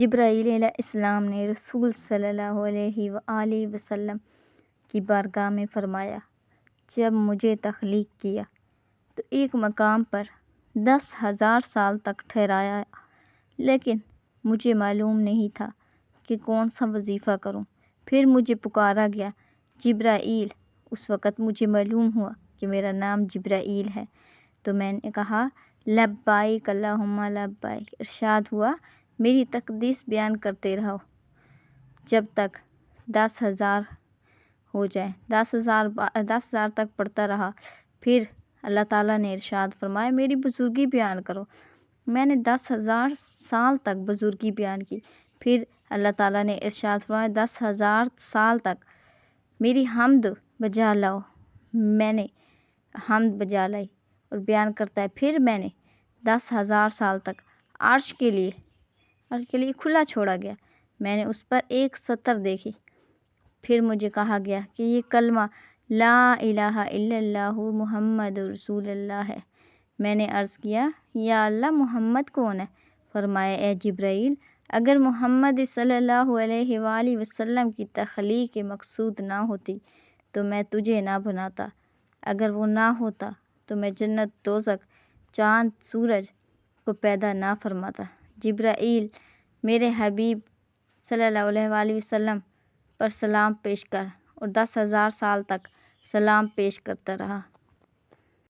جبرائیل علیہ السلام نے رسول صلی اللہ علیہ وآلہ وسلم کی بارگاہ میں فرمایا، جب مجھے تخلیق کیا تو ایک مقام پر 10,000 سال تک ٹھہرایا، لیکن مجھے معلوم نہیں تھا کہ کون سا وظیفہ کروں۔ پھر مجھے پکارا گیا، جبرائیل۔ اس وقت مجھے معلوم ہوا کہ میرا نام جبرائیل ہے، تو میں نے کہا، لبیک اللہم لبیک۔ ارشاد ہوا، میری تقدیس بیان کرتے رہو جب تک 10,000 ہو جائیں۔ 10,000 تک پڑھتا رہا۔ پھر اللہ تعالیٰ نے ارشاد فرمایا، میری بزرگی بیان کرو۔ میں نے 10,000 سال تک بزرگی بیان کی۔ پھر اللہ تعالیٰ نے ارشاد فرمایا، 10,000 سال تک میری حمد بجا لاؤ۔ میں نے حمد بجا لائی اور بیان کرتا ہے، پھر میں نے 10,000 سال تک عرش کے لیے کھلا چھوڑا گیا۔ میں نے اس پر ایک سطر دیکھی۔ پھر مجھے کہا گیا کہ یہ کلمہ لا الہ الا اللہ محمد رسول اللہ ہے۔ میں نے عرض کیا، یا اللہ، محمد کون ہے؟ فرمایا، اے جبرائیل، اگر محمد صلی اللہ علیہ وآلہ وسلم کی تخلیق مقصود نہ ہوتی تو میں تجھے نہ بناتا۔ اگر وہ نہ ہوتا تو میں جنت، دوزخ، چاند، سورج کو پیدا نہ فرماتا۔ جبرائیل، میرے حبیب صلی اللہ علیہ وآلہ وسلم پر سلام پیش کر، اور 10,000 سال تک سلام پیش کرتا رہا۔